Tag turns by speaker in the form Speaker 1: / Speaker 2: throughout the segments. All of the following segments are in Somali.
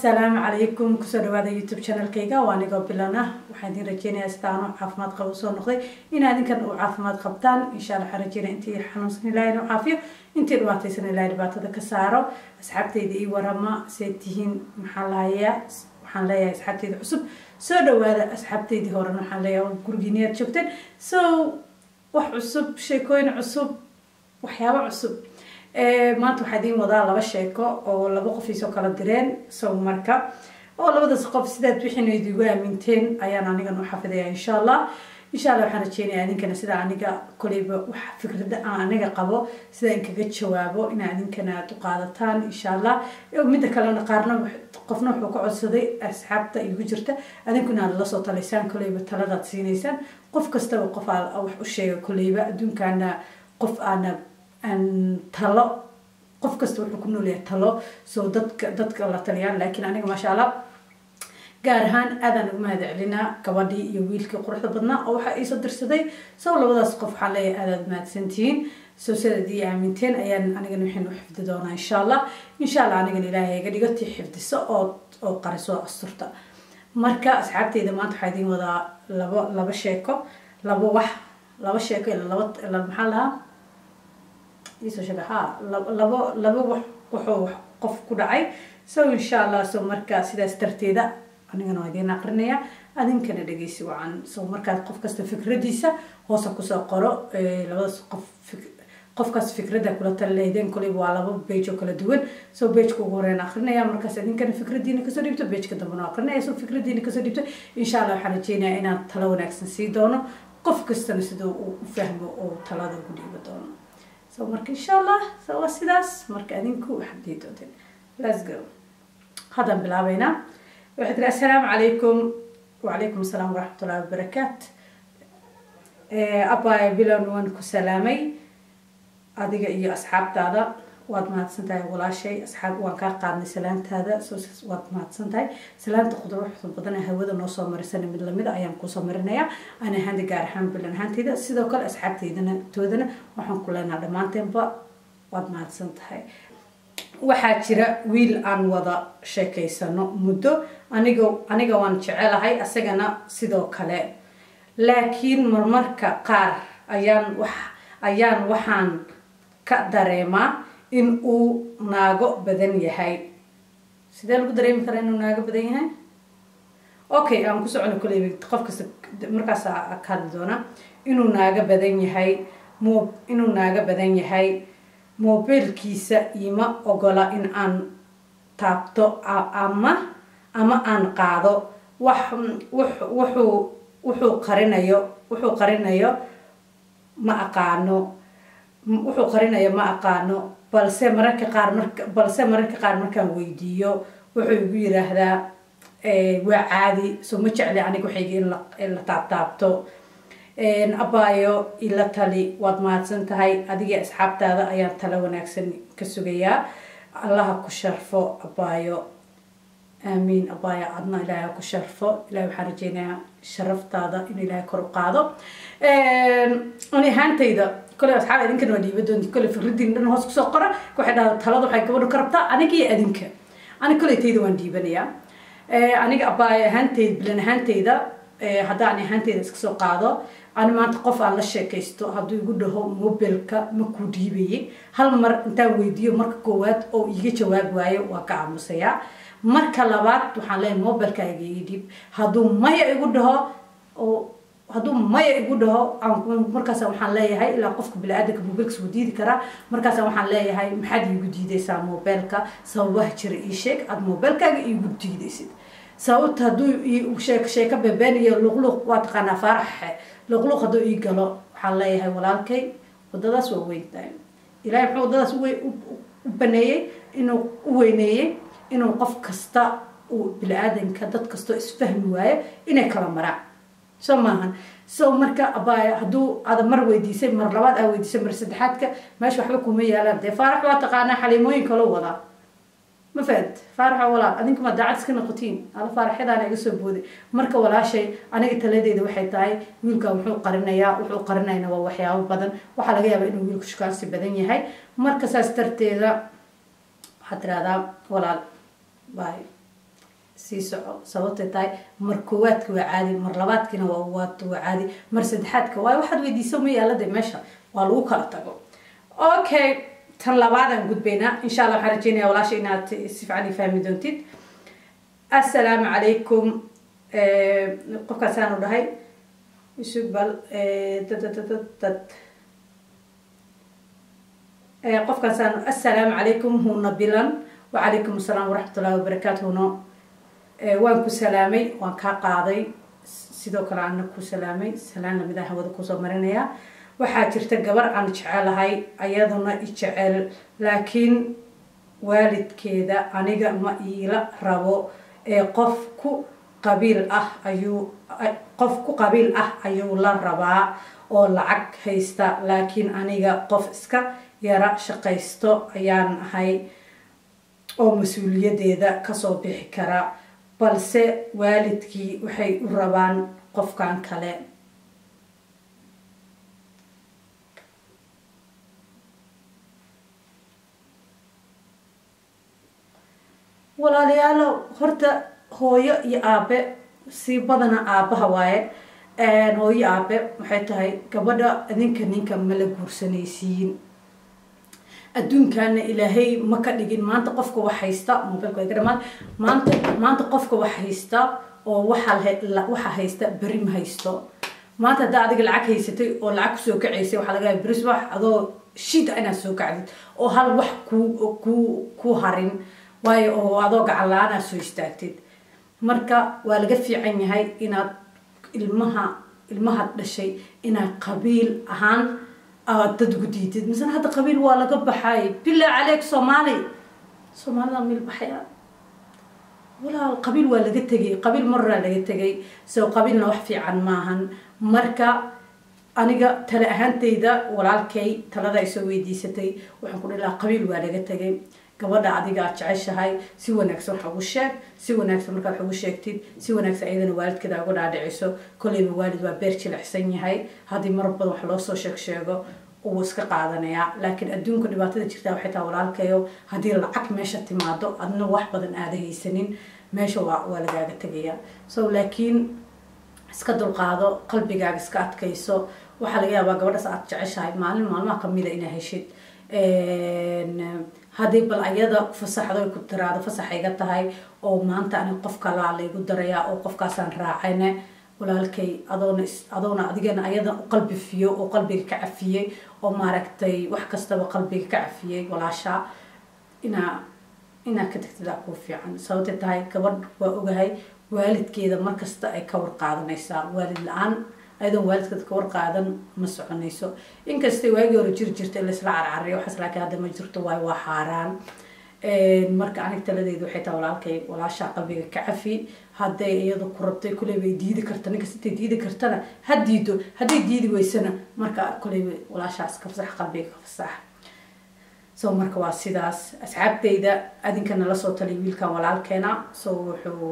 Speaker 1: السلام عليكم كسر هذا يوتيوب channel كيجا وأنا قبلنا وحدين رجينا استعانوا عافمات قوسون نقضي إن هذين كانوا عافمات قبطان إن شاء الله حرجينا أنتي حنوسني لا وعافية أنتي رواتي سنة لا ربات هذا كسارة أصحابتي دي ورما سيتهين محلها محلها أصحابتي دي حسب سودو هذا أصحابتي دي هورنا محلها وقرجينيات شفتن وحسب شيكوين عصب وحياة عصب maanta waxaa idiin wadaa laba sheeko oo laba qof isoo kala direen soo marka oo labadaas qof sidaad wixii idigu aaminteen ayaan aniga u xafidayaa insha Allah waxaan rajeynayaa idinkana sida aniga kuleyba wax fikrada aan aniga qabo sida in kaga jawaabo in idinkana aad u qaadataan insha Allah mid kale qaarna qofna wuxuu ka codsaday asxaabta igu jirta idinkuna aad la soo taleysaan kuleyba taladaad siinaysan qof kasta oo qof wax u sheego kuleyba adduunkana qof أن تلا قف كستور حكمنا ليه تلا سو دتك الله تليان لكن أنا ما شاء الله قارهان أذن ما هذا علينا كوادي يويل كقرحة بدنا أو حقي صدر سدي سو لو بدأ سقف حالي أذن ما سنتين سو سدي عامتين أيان أنا جن وحين وحفظ دونا إن شاء الله أنا جن إلهي قد قلت حفظ السقط أو قرصوا السرطة مركا أصحابتي إذا ما تحدين وضع لبا شيكو لبا شيكو إلا المحلها يسوي شبه لبا وحو قف كدعي سو إن شاء الله سو مركز سيدا استرتيدا أنا جنوا دي نقرنيا أدين كنا دقيسي وعن سو مركز قف كست فكرة ديسا هو سكوسا قرأ لبا قف كست فكرة دا كلا تلهيدين كل يبوا على بيجو كلا دول سو بيج كوغورين نقرنيا مركز أدين كنا فكرة ديني كسر يبتو بيج كده بنقرنيا سو فكرة ديني كسر يبتو إن شاء الله حنجينا إنا تلاو نكسن سيدونه قف كست نسدو وفهمه أو تلاذو كدي بدونه سو مرك إن شاء الله سو سيداس مرك أدينكو حديتوتين let's go هذا بلعبينا واحد السلام عليكم وعليكم السلام ورحمة الله وبركاته أبا بلون كسلامي أديك إيو أصحاب هذا واد ما تسنتاي ولا شيء أصحاب وانكا قادني سلامت هذا سوس واد ما تسنتاي سلامت خضر روح بدنا هودا نو سو مرسن مid lamid ayaan ku soo marinaya ana handi gaar ahaan bilan hantiida sidoo kale asxaabteedana toodana waxaan ku leenahay dhamaanteedba wad ma tsantahay waxaa jira wiil aan wada sheekaysano muddo aniga waan jecelahay asagana sidoo kale laakiin marmarka qaar ayaan waxaan ka dareemaa in uu naago badan yahay sidee lagu dareemi karaa inuu naago badan yahay okay aan ku socono kulay qof kasta markaas ka hadli doona inuu naago badan yahay mobilkiisa ima ogola in aan taabto ama aan qaado wuxuu qarinayo ma aqaano balse mararka qaar markaan weydiiyo wuxuu igu yiraahdaa waa caadi soo ma jecli aniga waxayga in la taabto abaayo ila tali waad mahadsan tahay adiga asxaabtaada ayaan tala wanaagsan ka sugayaa allaha ku sharfo abaayo آمين أبايا عدنا إلهي كشرفه إلهي وحرجينا شرفتادا إن إلهي كرو قاضو أنا هانتيدا كل أصحابي إذن كانوا ديبدون كل فردين إنه هوس كسقرة كواحد ثلاثة حاجة كبروا كربتا أنا كي أذنك أنا كل تيدا وان ديبنيا أنا أبايا هانتيد بلن هانتيدا هذا أنا هانتيدا كسو قاضو أنا ما أتقف على الشيء كيستو هادو يقوله موبيلك مكوديبي هل مر أنت ويديو مرك قوات أو يجي جواب واي وكعمسيا marka labaad waxaan leeyahay mobilkayga idib haduu maya igu dhaho markaas waxaan leeyahay ilaa qofka bilaadanka mobilkiisa uu diidi kara markaas waxaan leeyahay maxaad igu diidaysaa mobilka sababaha jira ii sheeg aad mobilkaaga igu diidaysid sababta haduu sheeka bebeen iyo luqluq waa taqaanaa faraxe luqluq haduu ii galo waxaan leeyahay walaalkay wadadaas waa weyntahay ilaahay wuxuu wadadaas u baneeyay inuu u weyneeyay inuu qof kasta uu bilaadanka dad kasto isfahmi waayo inay kala maraan soo maahan soo marka abaaya haduu aad mar weydiisay mar labaad aad weydiisay mar saddexaadka meesha waxba kuma yaalaan dee faarax waa taqaanaa xaliimooyin kala wada ma faad faarax wala adinka ma daacad iska noqotiin ala faaraxyadaana iga soo booday marka walaashay aniga taladeeda waxay tahay wiilka wuxuu qarinayaa waa waxyaabo badan waxa laga yaabaa inuu wiilku shukaansi badan yahay marka saas darteeda hadraada walaal باي sii soco sababtay tahay mar koowaadka waa caadi mar labaadkina waa caadi mar saddexaadka waayo waxaad weydiiso ma yaalada meesha waa lagu kala tago okay tan labaadaan gudbaynaa insha allah waxaan rajeynaya walaasha inaad si fiican fahmi doontid assalaamu calaykum qofkaasaan u dhahay isubal qofkaasaan assalaamu calaykum huna bilan wacalaykum assalaam waraxmatullahi wabarakaatuhuna waan ku salaamay waan kaa qaaday sidoo kale ana ku salaamay salaan lamida hawada kusoo marinayaa waxaa jirta gabar aan jecelahay ayaduna i jecel laakiin waalidkeeda aniga ma iila rabo qof ku qabiil ah ayuu la rabaa oo lacag haysta laakiin aniga qof iska yara shaqaysto ayaan ahay oo mas-uuliyadeeda kasoo bixi kara balse waalidkii waxay u rabaan qofkan kale walaalayaalo horta hooyo iyo aabe si badana aabaha waaye hooyo aabe waxay tahay gabadha idinka ninka mala guursanaysiin adduunkaana ilaahay ma ka dhigin maanta qofka wax haysta mobilka way garamaan maanta qofka wax haysta oo waxa haysta bari ma haysto maanta haddaa adiga lacag haysatay oo lacag kusoo kacaysay waxaa laga yaaba beris wax adoo shida inaad soo kacdid oo hal wax ku harin waayo oo adoo gacan la-aan aad soo istaagtid marka waa laga fiican yahay inaad ilmaha dhashay inaad qabiil ahaan dad gudiidid misana hadda qabiil waa laga baxay bilaa caleeg soomaalida meel baxaya walaal qabiil waa laga tegay qabiil maraa laga tegay soo qabiilna wax fiican maahan marka aniga tala ahaantayda walaalkay talada ay soo weydiisatay waxaan ku dhihi lahaa qabiil waa laga tegay gabadha adiga aad jeceshahay si wanaagsan wax ugu sheeg si wanaagsan markaad wax ugu sheegtid si wanaagsan ayadana waalidkeeda uga dhaadhiciso kolleyba waalid waa beer jilicsan yahay haddii mar badan wax loo soo sheego uu iska qaadanayaa laakiin adduunka dhibaatada jirtaa waxay tahay walaalkayo haddii lacag meesha timaado adna wax badan aada haysanin meesha waa lagaaga tegayaa so laakiin iska dulqaado qalbigaaga iska adkayso waxaa laga yaabaa gabadhaas aad jeceshahay maalin maalmaha kamida inaa heshid haddii bal ayada fasaxdo ku tiraado fasaxayga tahay oo maanta ani qof kalaa laygu darayaa oo qofkaasaan raacayne walaalkay adoona adigana ayada u qalbifiyo oo qalbiga ka cafiyey oo maaragtay wax kastaba qalbiga ka cafiyey walaasha inaa ka tagtidaa kuu fiican sababtay tahay gabadh waa ogahay waalidkeeda markasta ay ka warqaadanaysaa waalid la-aan ayadoon waalidkeeda ka warqaadan ma soconayso inkastay waagii hore jirta in laisla carcariyo waxaas laakiin hadda ma jirto waayo waa xaaraan marka anig taladeyda waxay tahay walaalkay walaashaa qalbiga ka cafi hadday iyadu ku rabtay kuleyba ay diidi karta ninkas intay diidi kartana ha diido hadday diidi weysana marka kuleyba walaashaas ka fasax qalbiga ka fasax so marka waa sidaas asxaabteyda adinkana lasoo taliy wiilkan walaalkeena so wuxuu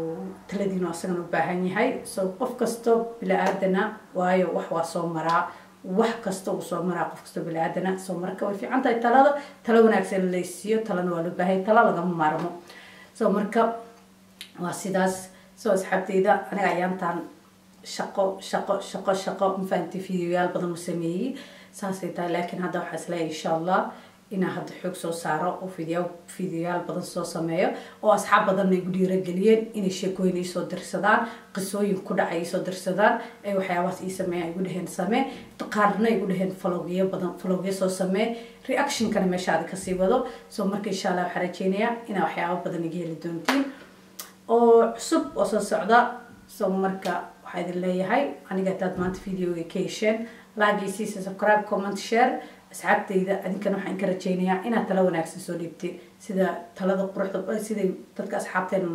Speaker 1: taladiinu asagana u baahan yahay so qof kasto bila-aadana waayo wax waa soo maraa wax kasta uu soo maraa qof kasta bila-aadana so marka way fiican tahay talo wanaagsan laysiiyo talana waa loo baahay talo lagama maarmo so marka waa sidaas so asxaabteyda aniga ayaantaan shaqo mafahanti videoyaal badan u sameeyey saasay tahay laakiin hadda waxaa isleeyahay insha allah inaa hadda xoog soo saaro oo videoyaal badan soo sameeyo oo asxaab badanna igu dhiirageliyeen inay sheekooyin iisoo dirsadaan qisooyin ku dhaca iisoo dirsadaan ay waxyaabahaas ii sameeyaan igu dheheen samee qaarna igu dheheen falogyo soo samee reactionkana meeshaada kasii wado so marka insha allah waxaa rajeynayaa inaa waxyaaba badan iga heli doontiin oo cusub oo soo socda so marka waxaa idin leeyahay aniga hadaad maanta videoga ka hesheen like iyo subscribe comment share asxaabteyda adinkana waxaan ka rajeynayaa inaad talo wanaagsan soo dhiibtay sida talada quruxda siday dadka asxaabteena